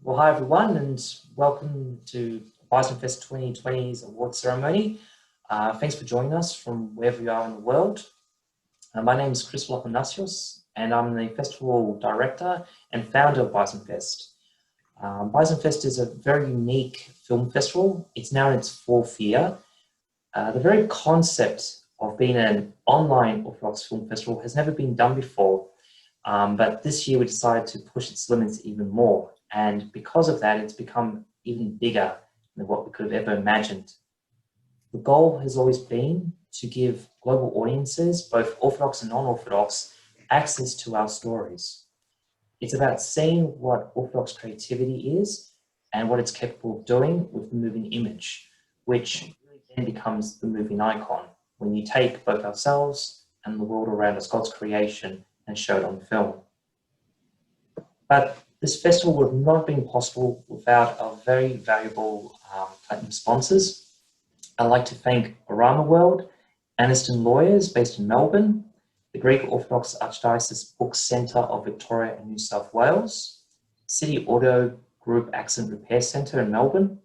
Well, hi everyone, and welcome to Byzanfest 2020's award ceremony. Thanks for joining us from wherever you are in the world. My name is Chris Lopanasios, and I'm the festival director and founder of Byzanfest. Byzanfest is a very unique film festival. It's now in its fourth year. The very concept of being an online Orthodox film festival has never been done before, but this year we decided to push its limits even more. And because of that, it's become even bigger than what we could have ever imagined. The goal has always been to give global audiences, both Orthodox and non-Orthodox, access to our stories. It's about seeing what Orthodox creativity is and what it's capable of doing with the moving image, which really then becomes the moving icon when you take both ourselves and the world around us, God's creation, and show it on film. But this festival would have not been possible without our very valuable platinum sponsors. I'd like to thank Orama World, Aniston Lawyers based in Melbourne, the Greek Orthodox Archdiocese Book Centre of Victoria and New South Wales, City Auto Group Accident Repair Centre in Melbourne,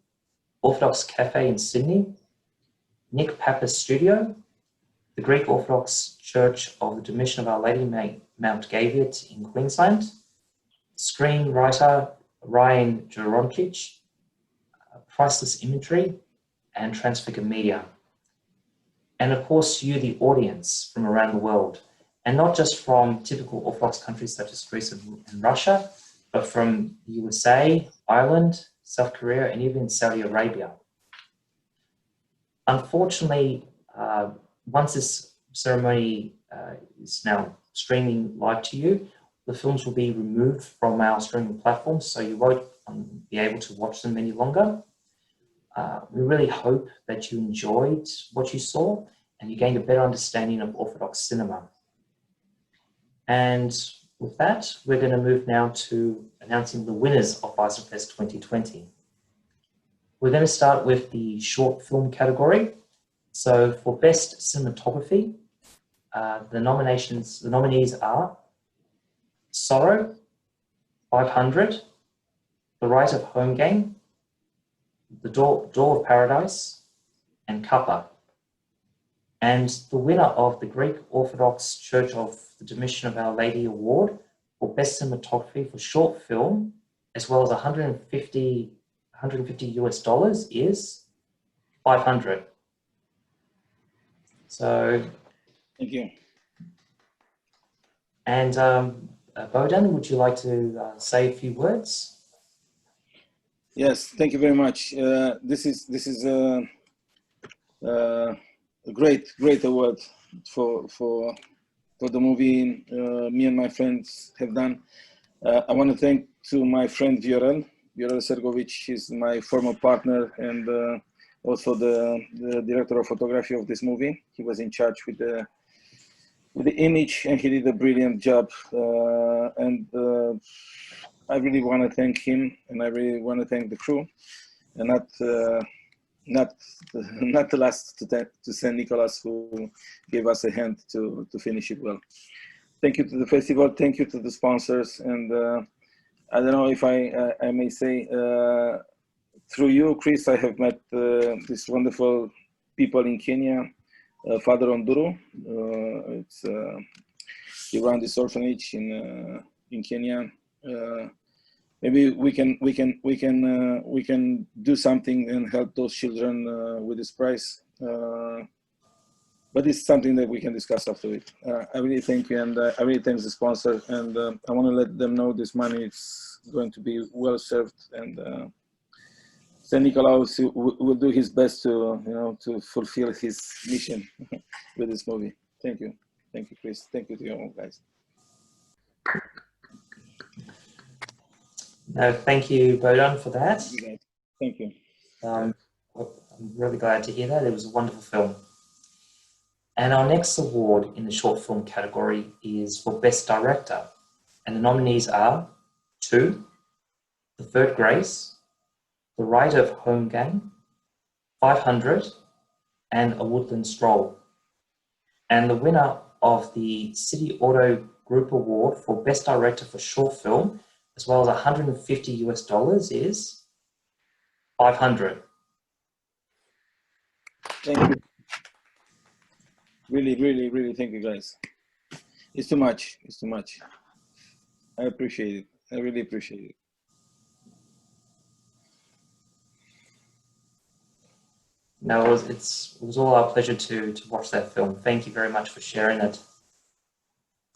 Orthodox Cafe in Sydney, Nick Pappas Studio, the Greek Orthodox Church of the Dormition of Our Lady Mount Gaviot in Queensland, screenwriter Ryan Jaroncyk, Priceless Imagery, and Transfigure Media. And of course, you, the audience from around the world, and not just from typical Orthodox countries such as Greece and Russia, but from the USA, Ireland, South Korea, and even Saudi Arabia. Unfortunately, once this ceremony is now streaming live to you, the films will be removed from our streaming platforms, so you won't be able to watch them any longer. We really hope that you enjoyed what you saw and you gained a better understanding of Orthodox cinema. And with that, we're going to move now to announcing the winners of Byzanfest 2020. We're going to start with the short film category. So for Best Cinematography, the nominees are Sorrow, 500, The Rite of Home Game, The Door of Paradise, and Kappa. And the winner of the Greek Orthodox Church of the Dormition of Our Lady Award for Best Cinematography for Short Film, as well as $150 US is 500. So, thank you. And Bohdan, would you like to say a few words? Yes, thank you very much. This is a great award for the movie me and my friends have done. I want to thank to my friend Viorel Sergovic. He's my former partner and also the director of photography of this movie. He was in charge with the image, and he did a brilliant job. I really want to thank him, and I really want to thank the crew, and not the last to Saint Nicholas, who gave us a hand to finish it well. Thank you to the festival. Thank you to the sponsors, and I don't know if I may say, through you, Chris, I have met these wonderful people in Kenya. Father Onduru, he ran this orphanage in Kenya. Maybe we can do something and help those children with this prize. But it's something that we can discuss after it. I really thank you, and I really thank the sponsor, and I want to let them know this money is going to be well served, and Saint Nicholas will do his best to fulfill his mission with this movie. Thank you, Chris. Thank you to you all guys. No, thank you, Bohdan, for that. Thank you. I'm really glad to hear that. It was a wonderful film. And our next award in the short film category is for Best Director. And the nominees are 2, The Third Grace, The Rite of Home Game, 500, and A Woodland Stroll. And the winner of the City Auto Group Award for Best Director for Short Film as well as 150 US dollars is 500. Thank you. Really, really, really thank you, guys. It's too much. It's too much. I appreciate it. I really appreciate it. No, it was all our pleasure to watch that film. Thank you very much for sharing it.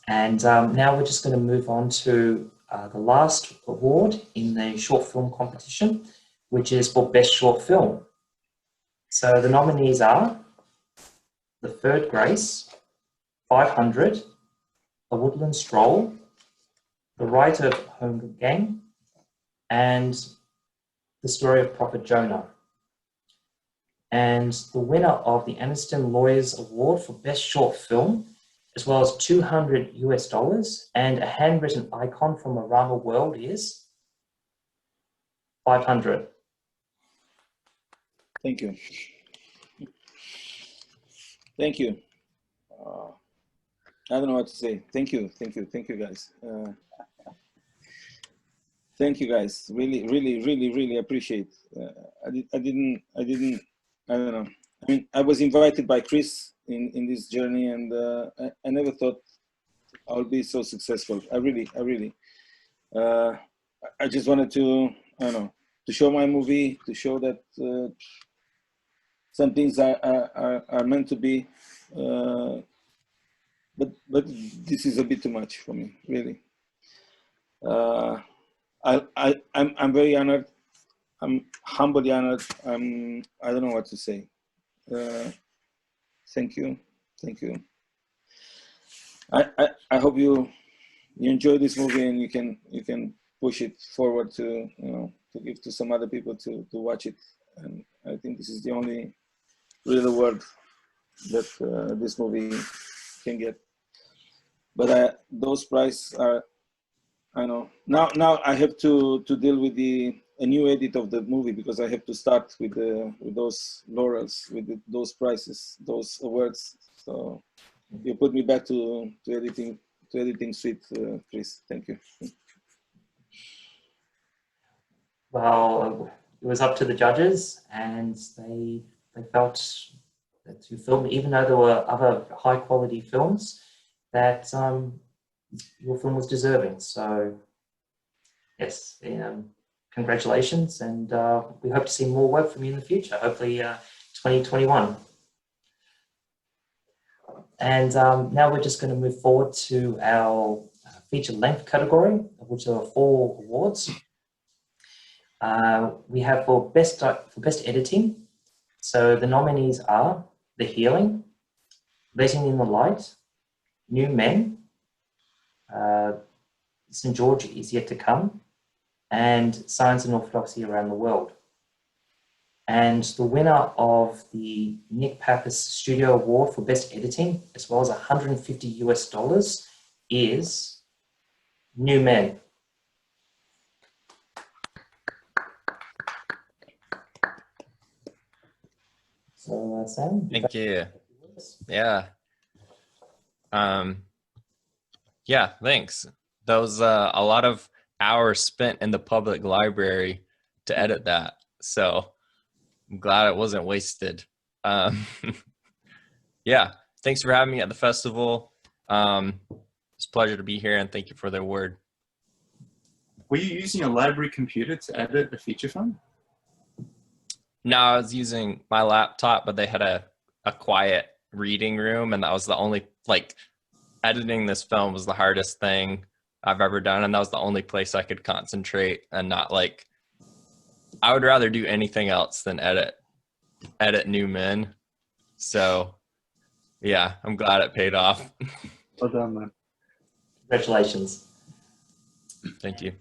And now we're just going to move on to the last award in the short film competition, which is for Best Short Film. So the nominees are The Third Grace, 500, A Woodland Stroll, The Rite of Home Gang, and The Story of Prophet Jonah. And the winner of the Aniston Lawyers Award for Best Short Film, as well as 200 US dollars and a handwritten icon from around the world is 500. Thank you. Thank you. I don't know what to say. Thank you. Thank you. Thank you, guys. Thank you, guys. Really, really, really, really appreciate. I don't know. I mean, I was invited by Chris in this journey, and I never thought I would be so successful. I just wanted to, I don't know, to show my movie, to show that some things are meant to be, but this is a bit too much for me, really. I'm very honored. I'm humbly honored. I don't know what to say. Thank you. I hope you enjoy this movie and you can push it forward to to give to some other people to watch it. And I think this is the only real award that this movie can get. But those prizes are, I know now I have to deal with a new edit of the movie, because I have to start with those laurels, with those prizes, those awards. So you put me back to editing suite, Chris. Thank you. Well, it was up to the judges, and they felt that you filmed, even though there were other high quality films, that your film was deserving. So yes, congratulations, and we hope to see more work from you in the future, hopefully 2021. And now we're just going to move forward to our feature length category, which there are 4 awards. We have for best editing. So the nominees are The Healing, Letting in the Light, New Men, St. George is Yet to Come, and Science and Orthodoxy Around the World. And the winner of the Nick Pappas Studio Award for Best Editing, as well as 150 US dollars, is New Men. So, Sam? Thank you. Yeah. Yeah, thanks. That was a lot of hours spent in the public library to edit that. So I'm glad it wasn't wasted. Yeah, thanks for having me at the festival. It's a pleasure to be here, and thank you for the award. Were you using a library computer to edit a feature film? No, I was using my laptop, but they had a quiet reading room, and that was the only, like, editing this film was the hardest thing I've ever done, and that was the only place I could concentrate and not, like, I would rather do anything else than edit New Men. So yeah, I'm glad it paid off. Well done, man. Congratulations. Thank you.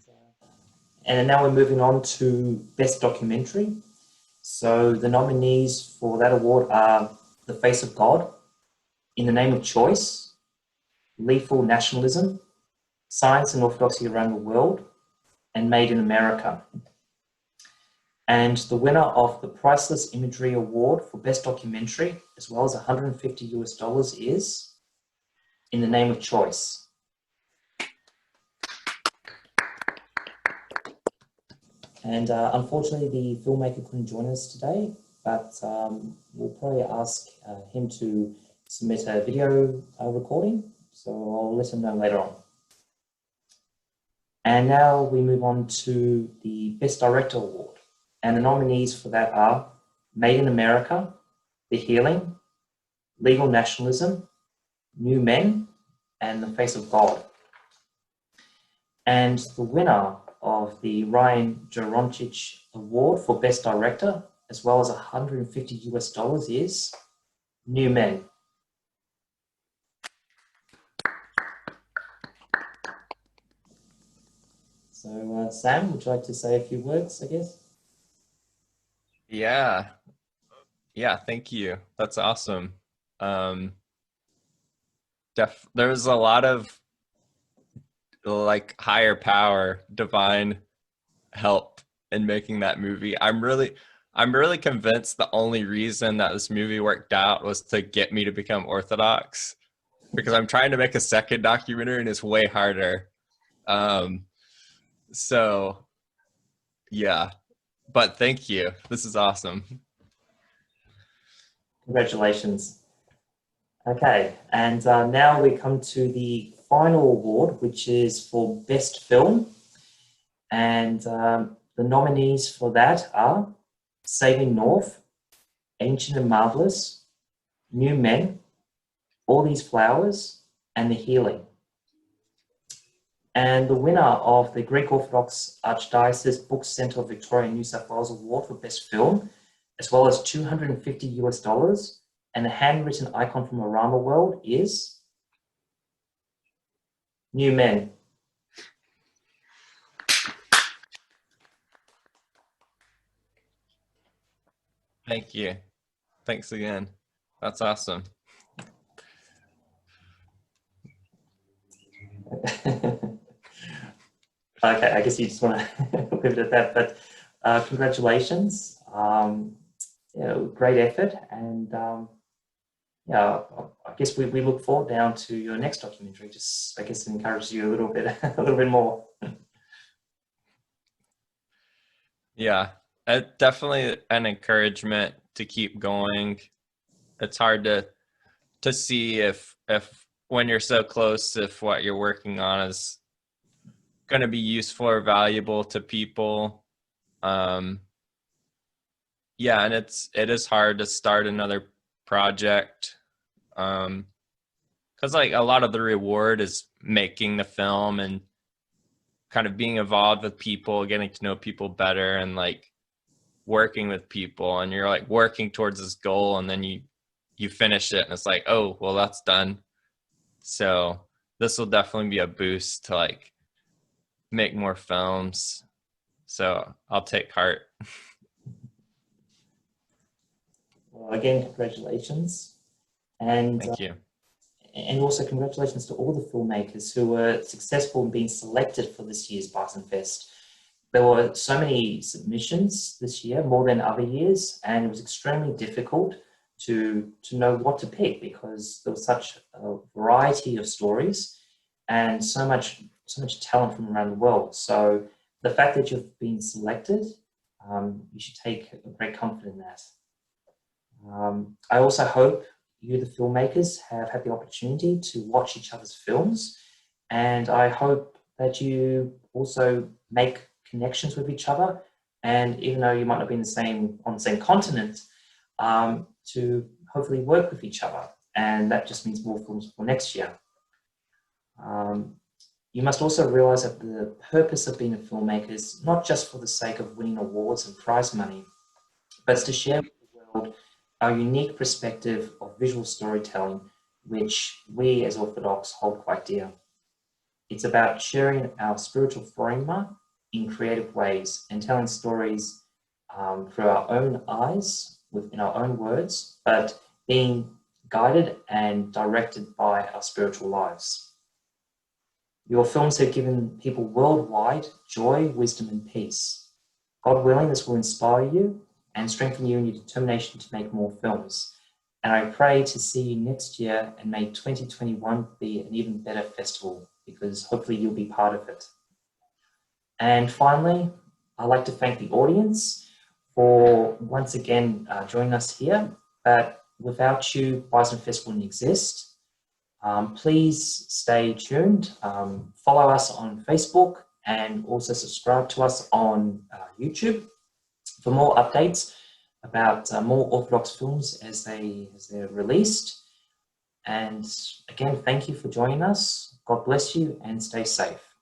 And now we're moving on to Best Documentary. So the nominees for that award are The Face of God, In the Name of Choice, Lethal Nationalism, Science and Orthodoxy Around the World, and Made in America. And the winner of the Priceless Imagery Award for Best Documentary, as well as 150 US dollars, is In the Name of Choice. And unfortunately, the filmmaker couldn't join us today, but we'll probably ask him to submit a video recording. So I'll let him know later on. And now we move on to the Best Director Award. And the nominees for that are Made in America, The Healing, Legal Nationalism, New Men, and The Face of God. And the winner of the Ryan Jaroncyk Award for Best Director, as well as $150 is New Men. So Sam, would you like to say a few words, I guess? Yeah, thank you. That's awesome. There's a lot of like higher power, divine help in making that movie. I'm really convinced the only reason that this movie worked out was to get me to become Orthodox, because I'm trying to make a second documentary and it's way harder. So yeah, but thank you. This is awesome. Congratulations. Okay, and now we come to the final award, which is for Best Film. And the nominees for that are Saving North, Ancient and Marvelous, New Men, All These Flowers, and The Healing. And the winner of the Greek Orthodox Archdiocese Book Centre of Victoria and New South Wales Award for Best Film, as well as $250, and a handwritten icon from Arama World is New Men. Thank you. Thanks again. That's awesome. Okay, I guess you just want to leave it at that, but congratulations. Great effort, and I guess we look forward now to your next documentary. Just, I guess, it encourages you a little bit, a little bit more. Yeah, definitely an encouragement to keep going. It's hard to see if when you're so close, if what you're working on is going to be useful or valuable to people. Yeah, and it is hard to start another project, because like a lot of the reward is making the film and kind of being involved with people, getting to know people better, and like working with people, and you're like working towards this goal, and then you finish it and it's like, oh well, that's done. So this will definitely be a boost to like make more films, so I'll take heart. Well, again, congratulations, and Thank you. And also congratulations to all the filmmakers who were successful in being selected for this year's Byzanfest. There were so many submissions this year, more than other years, and it was extremely difficult to know what to pick, because there was such a variety of stories and so much talent from around the world. So the fact that you've been selected, you should take great comfort in that. I also hope you, the filmmakers, have had the opportunity to watch each other's films, and I hope that you also make connections with each other, and even though you might not be on the same continent, to hopefully work with each other, and that just means more films for next year. You must also realize that the purpose of being a filmmaker is not just for the sake of winning awards and prize money, but it's to share with the world our unique perspective of visual storytelling, which we as Orthodox hold quite dear. It's about sharing our spiritual framework in creative ways and telling stories through our own eyes, within our own words, but being guided and directed by our spiritual lives. Your films have given people worldwide joy, wisdom, and peace. God willing, this will inspire you and strengthen you in your determination to make more films. And I pray to see you next year, and may 2021 be an even better festival, because hopefully you'll be part of it. And finally, I'd like to thank the audience for once again joining us here. But without you, Byzanfest wouldn't exist. Please stay tuned. Follow us on Facebook and also subscribe to us on YouTube for more updates about more Orthodox films as they're released. And again, thank you for joining us. God bless you and stay safe.